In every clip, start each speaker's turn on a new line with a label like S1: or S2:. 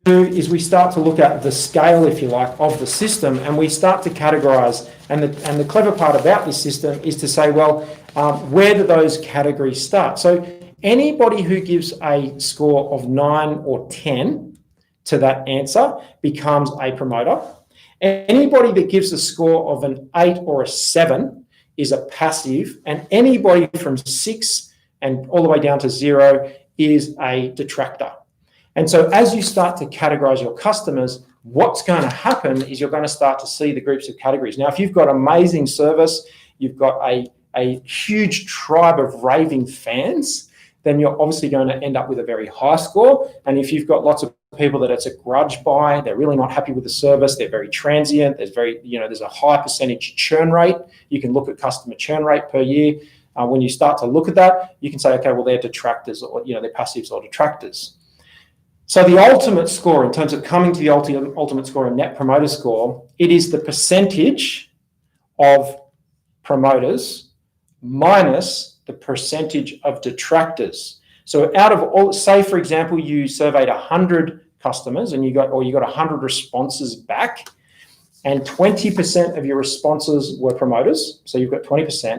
S1: is we start to look at the scale, if you like, of the system, and we start to categorize. And the clever part about this system is to say, well, where do those categories start? So anybody who gives a score of 9 or 10 to that answer becomes a promoter. Anybody that gives a score of an 8 or a 7 is a passive, and anybody from 6 and all the way down to 0 is a detractor. And so as you start to categorize your customers, what's going to happen is you're going to start to see the groups of categories. Now, if you've got amazing service, you've got a huge tribe of raving fans, then you're obviously going to end up with a very high score. And if you've got lots of people that it's a grudge buy, they're really not happy with the service, they're very transient, there's a high percentage churn rate. You can look at customer churn rate per year. When you start to look at that, you can say, okay, well, they're detractors, or they're passives or detractors. So the ultimate score, in terms of coming to the ultimate score in Net Promoter Score, it is the percentage of promoters minus the percentage of detractors. So out of all, say for example, you surveyed 100 customers and you got 100 responses back, and 20% of your responses were promoters, so you've got 20%,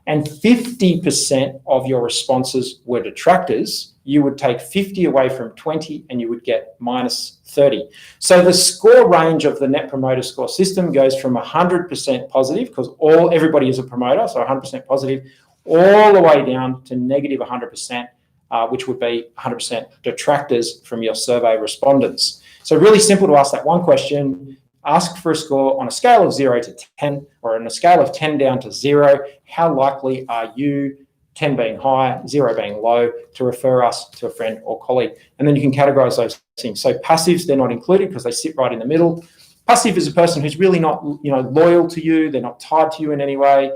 S1: and 50% of your responses were detractors, you would take 50 away from 20 and you would get minus 30. So the score range of the Net Promoter Score system goes from 100% positive, because everybody is a promoter, so 100% positive, all the way down to negative 100%, which would be 100% detractors from your survey respondents. So really simple to ask that one question. Ask for a score on a scale of 0 to 10, or on a scale of 10 down to 0. How likely are you, 10 being high, 0 being low, to refer us to a friend or colleague? And then you can categorize those things. So passives, they're not included because they sit right in the middle. Passive is a person who's really not, loyal to you. They're not tied to you in any way.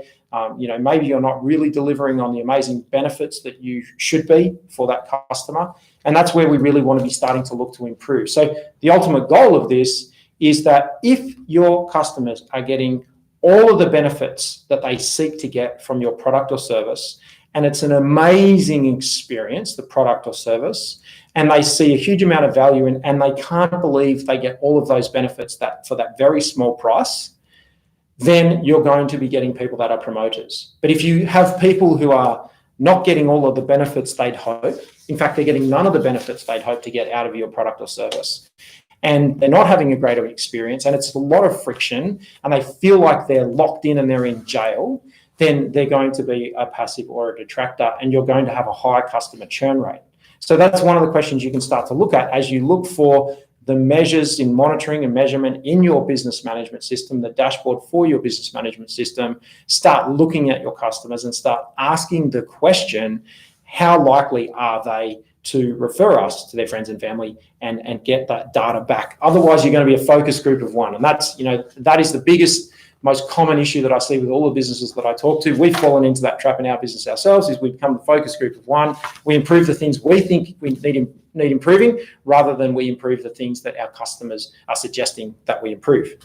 S1: Maybe you're not really delivering on the amazing benefits that you should be for that customer. And that's where we really want to be starting to look to improve. So the ultimate goal of this is that if your customers are getting all of the benefits that they seek to get from your product or service, and it's an amazing experience, the product or service, and they see a huge amount of value in, and they can't believe they get all of those benefits that for that very small price, then you're going to be getting people that are promoters. But if you have people who are not getting all of the benefits they'd hope, in fact, they're getting none of the benefits they'd hope to get out of your product or service, and they're not having a great experience, and it's a lot of friction, and they feel like they're locked in and they're in jail, then they're going to be a passive or a detractor, and you're going to have a high customer churn rate. So that's one of the questions you can start to look at as you look for the measures in monitoring and measurement in your business management system, the dashboard for your business management system. Start looking at your customers and start asking the question, how likely are they to refer us to their friends and family and get that data back? Otherwise, you're going to be a focus group of one. And that's, that is the biggest, most common issue that I see with all the businesses that I talk to. We've fallen into that trap in our business ourselves, is we become the focus group of one. We improve the things we think we need improving, rather than we improve the things that our customers are suggesting that we improve.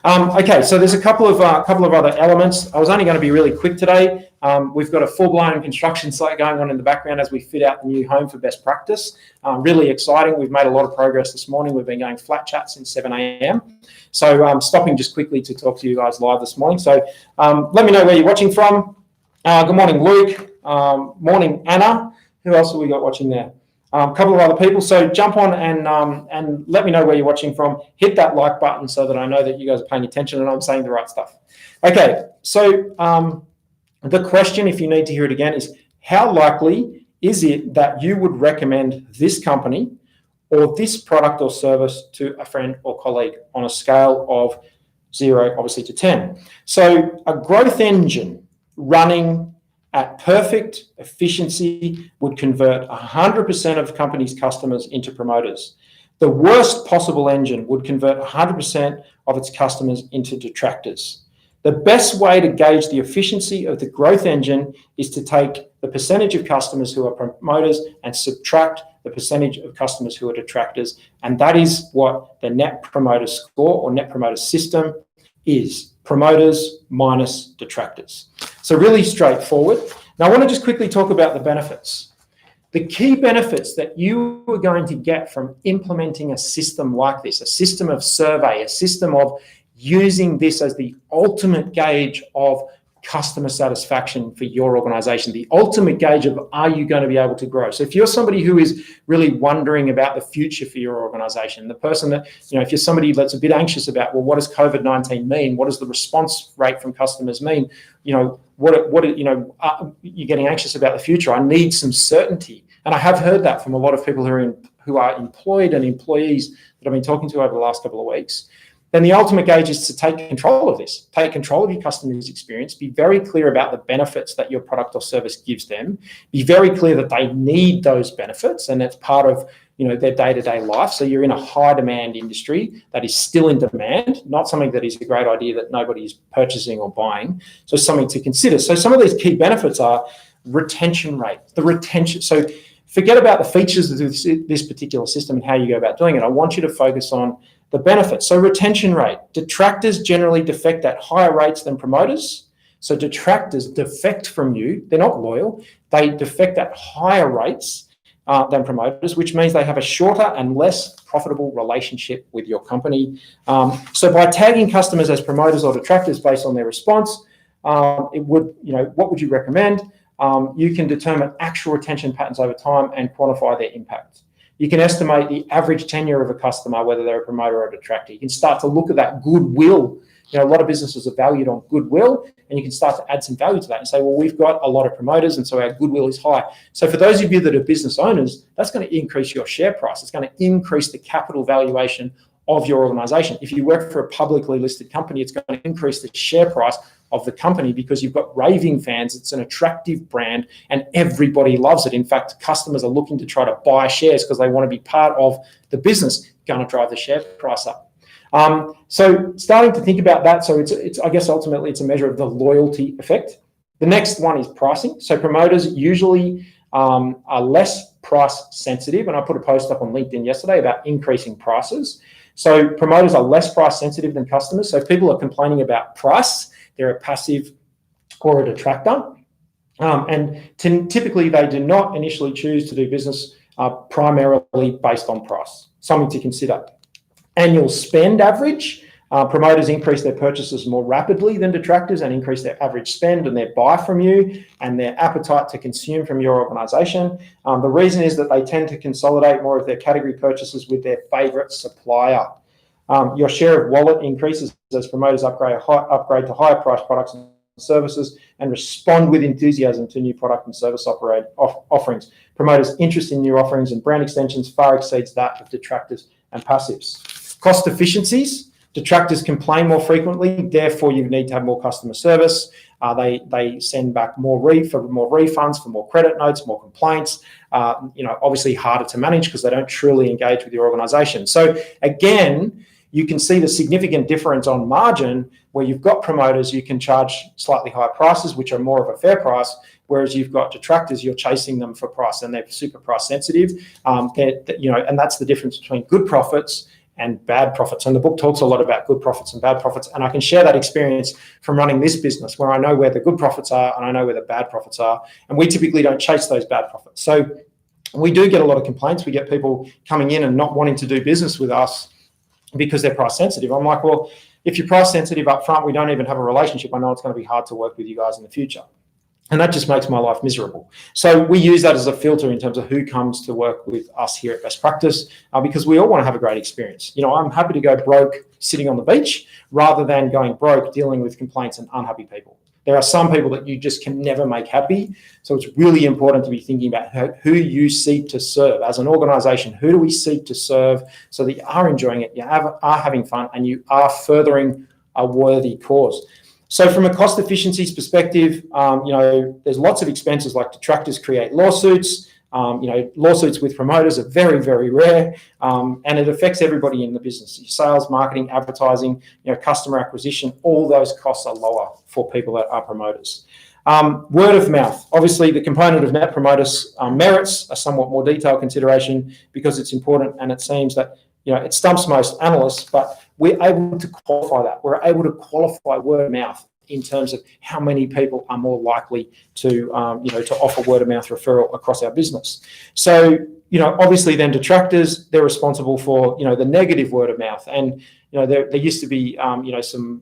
S1: Okay, so there's a couple of other elements. I was only going to be really quick today. We've got a full-blown construction site going on in the background as we fit out the new home for best practice. Really exciting. We've made a lot of progress this morning. We've been going flat chat since 7 a.m. So I'm stopping just quickly to talk to you guys live this morning. So let me know where you're watching from. Good morning, Luke. Morning, Anna. Who else have we got watching there? A couple of other people. So jump on and let me know where you're watching from. Hit that like button so that I know that you guys are paying attention and I'm saying the right stuff. Okay, so the question, if you need to hear it again, is how likely is it that you would recommend this company or this product or service to a friend or colleague on a scale of 0, obviously, to 10? So a growth engine running at perfect efficiency would convert 100% of companies' customers into promoters. The worst possible engine would convert 100% of its customers into detractors. The best way to gauge the efficiency of the growth engine is to take the percentage of customers who are promoters and subtract the percentage of customers who are detractors. And that is what the Net Promoter Score or Net Promoter System is: promoters minus detractors. So really straightforward. Now I want to just quickly talk about the benefits. The key benefits that you are going to get from implementing a system like this, a system of survey, a system of using this as the ultimate gauge of customer satisfaction for your organization, the ultimate gauge of, are you going to be able to grow? So if you're somebody who is really wondering about the future for your organization, the person that, if you're somebody that's a bit anxious about, well, what does COVID-19 mean? What does the response rate from customers mean? You're getting anxious about the future. I need some certainty. And I have heard that from a lot of people who are employed and employees that I've been talking to over the last couple of weeks. Then the ultimate gauge is to take control of this, take control of your customer's experience, be very clear about the benefits that your product or service gives them, be very clear that they need those benefits and that's part of their day-to-day life. So you're in a high demand industry that is still in demand, not something that is a great idea that nobody is purchasing or buying. So something to consider. So some of these key benefits are retention rate, So forget about the features of this particular system and how you go about doing it. I want you to focus on the benefits. So retention rate. Detractors generally defect at higher rates than promoters. So detractors defect from you. They're not loyal. They defect at higher rates than promoters, which means they have a shorter and less profitable relationship with your company. So by tagging customers as promoters or detractors based on their response, what would you recommend? You can determine actual retention patterns over time and quantify their impact. You can estimate the average tenure of a customer, whether they're a promoter or a detractor. You can start to look at that goodwill. A lot of businesses are valued on goodwill, and you can start to add some value to that and say, well, we've got a lot of promoters, and so our goodwill is high. So for those of you that are business owners, that's going to increase your share price. It's going to increase the capital valuation of your organization. If you work for a publicly listed company, it's going to increase the share price of the company because you've got raving fans. It's an attractive brand and everybody loves it. In fact, customers are looking to try to buy shares because they want to be part of the business, going to drive the share price up. So starting to think about that. So it's I guess ultimately it's a measure of the loyalty effect. The next one is pricing. So promoters usually are less price sensitive. And I put a post up on LinkedIn yesterday about increasing prices. So promoters are less price sensitive than customers. So if people are complaining about price, they're a passive or a detractor. And typically they do not initially choose to do business primarily based on price. Something to consider. Annual spend average. Promoters increase their purchases more rapidly than detractors and increase their average spend and their buy from you and their appetite to consume from your organization. The reason is that they tend to consolidate more of their category purchases with their favorite supplier. Your share of wallet increases as promoters upgrade to higher priced products and services and respond with enthusiasm to new product and service offerings. Promoters' interest in new offerings and brand extensions far exceeds that of detractors and passives. Cost efficiencies. Detractors complain more frequently, therefore you need to have more customer service. They send back more refunds, for more credit notes, more complaints. Obviously harder to manage because they don't truly engage with your organization. So again, you can see the significant difference on margin where you've got promoters, you can charge slightly higher prices, which are more of a fair price, whereas you've got detractors, you're chasing them for price and they're super price sensitive. And that's the difference between good profits and bad profits. And the book talks a lot about good profits and bad profits. And I can share that experience from running this business where I know where the good profits are and I know where the bad profits are. And we typically don't chase those bad profits. So we do get a lot of complaints. We get people coming in and not wanting to do business with us because they're price sensitive. I'm like, well, if you're price sensitive up front, we don't even have a relationship. I know it's going to be hard to work with you guys in the future. And that just makes my life miserable. So we use that as a filter in terms of who comes to work with us here at Best Practice because we all want to have a great experience. I'm happy to go broke sitting on the beach rather than going broke dealing with complaints and unhappy people. There are some people that you just can never make happy. So it's really important to be thinking about who you seek to serve. As an organization, who do we seek to serve so that you are enjoying it, you are having fun, and you are furthering a worthy cause. So from a cost efficiencies perspective, there's lots of expenses like detractors create lawsuits. Lawsuits with promoters are very, very rare, and it affects everybody in the business. Sales, marketing, advertising, customer acquisition, all those costs are lower for people that are promoters. Word of mouth. Obviously, the component of net promoters merits a somewhat more detailed consideration because it's important, and it seems that it stumps most analysts, but we're able to qualify that. We're able to qualify word of mouth in terms of how many people are more likely to offer word of mouth referral across our business. So obviously then detractors, they're responsible for the negative word of mouth. And there used to be some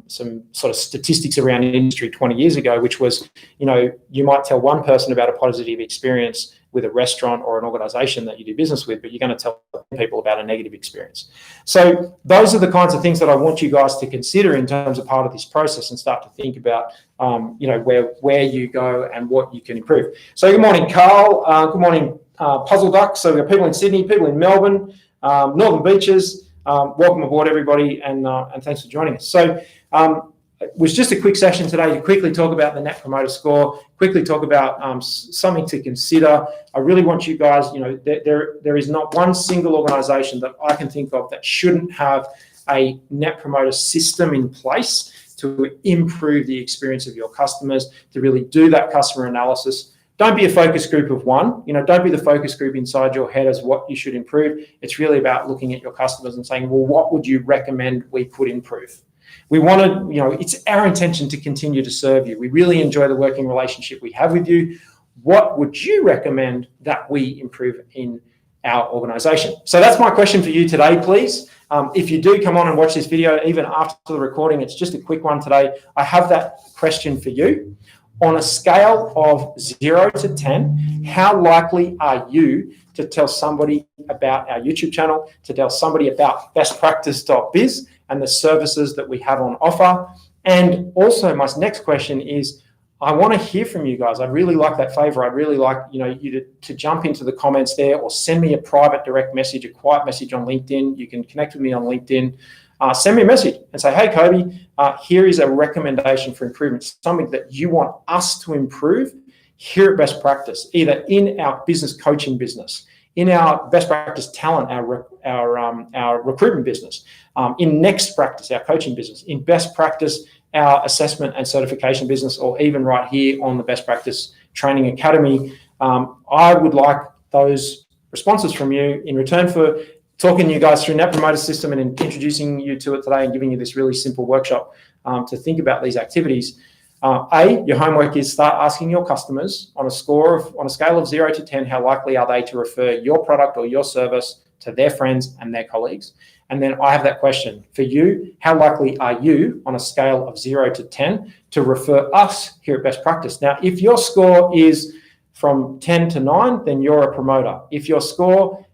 S1: sort of statistics around the industry 20 years ago, which was you might tell one person about a positive experience with a restaurant or an organization that you do business with, but you're going to tell people about a negative experience. So those are the kinds of things that I want you guys to consider in terms of part of this process, and start to think about where you go and what you can improve. So good morning, Carl. Good morning, Puzzle Duck. So we've got people in Sydney, people in Melbourne, Northern Beaches. Welcome aboard, everybody, and thanks for joining us. So it was just a quick session today to quickly talk about the Net Promoter Score, quickly talk about something to consider. I really want you guys, there is not one single organisation that I can think of that shouldn't have a Net Promoter system in place to improve the experience of your customers, to really do that customer analysis. Don't be a focus group of one. Don't be the focus group inside your head as what you should improve. It's really about looking at your customers and saying, well, what would you recommend we could improve? We want to, it's our intention to continue to serve you. We really enjoy the working relationship we have with you. What would you recommend that we improve in our organisation? So that's my question for you today, please. If you do come on and watch this video, even after the recording, it's just a quick one today. I have that question for you. On a scale of 0 to 10, how likely are you to tell somebody about our YouTube channel, to tell somebody about bestpractice.biz and the services that we have on offer? And also my next question is, I want to hear from you guys. I'd really like that favor. I'd really like you to jump into the comments there, or send me a private direct message, a quiet message on LinkedIn. You can connect with me on LinkedIn. Send me a message and say, hey, Kobe, here is a recommendation for improvement, something that you want us to improve here at Best Practice, either in our business coaching business, in our Best Practice talent, our recruitment business, in Next Practice, our coaching business, in Best Practice, our assessment and certification business, or even right here on the Best Practice Training Academy. I would like those responses from you in return for talking you guys through Net Promoter System and introducing you to it today, and giving you this really simple workshop to think about these activities. Your homework is start asking your customers on a scale of 0 to 10, how likely are they to refer your product or your service to their friends and their colleagues? And then I have that question for you. How likely are you on a scale of 0 to 10 to refer us here at Best Practice? Now, if your score is from 10 to 9, then you're a promoter. If your score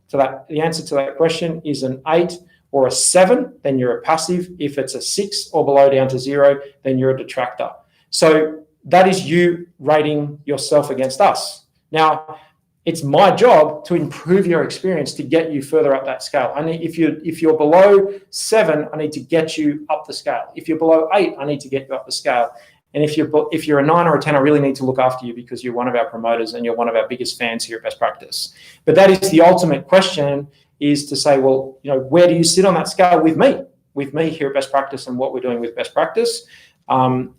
S1: the answer to that question is an 8 or a 7, then you're a passive. If it's a 6 or below down to 0, then you're a detractor. So that is you rating yourself against us. Now, it's my job to improve your experience to get you further up that scale. If you're below 7, I need to get you up the scale. If you're below 8, I need to get you up the scale. And if you're a 9 or a 10, I really need to look after you, because you're one of our promoters and you're one of our biggest fans here at Best Practice. But that is the ultimate question, is to say, well, where do you sit on that scale with me here at Best Practice, and what we're doing with Best Practice? And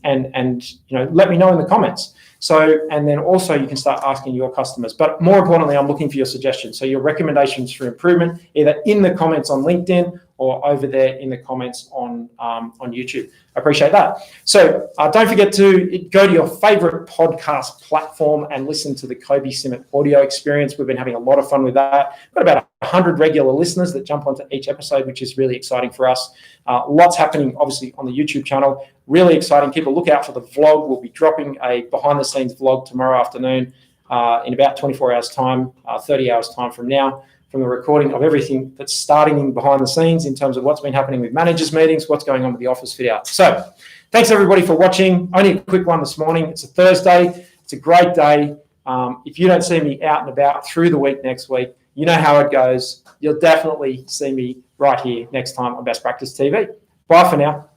S1: let me know in the comments. So, and then also you can start asking your customers. But more importantly, I'm looking for your suggestions. So your recommendations for improvement, either in the comments on LinkedIn or over there in the comments on YouTube. I appreciate that. So don't forget to go to your favorite podcast platform and listen to the Kobe Simmet audio experience. We've been having a lot of fun with that. We've got about 100 regular listeners that jump onto each episode, which is really exciting for us. Lots happening, obviously, on the YouTube channel. Really exciting. Keep a lookout for the vlog. We'll be dropping a behind-the-scenes vlog tomorrow afternoon in about 24 hours' time, 30 hours' time from now, from the recording of everything that's starting behind the scenes in terms of what's been happening with managers' meetings, what's going on with the office fit-out. So thanks, everybody, for watching. Only a quick one this morning. It's a Thursday. It's a great day. If you don't see me out and about through the week next week, you know how it goes. You'll definitely see me right here next time on Best Practice TV. Bye for now.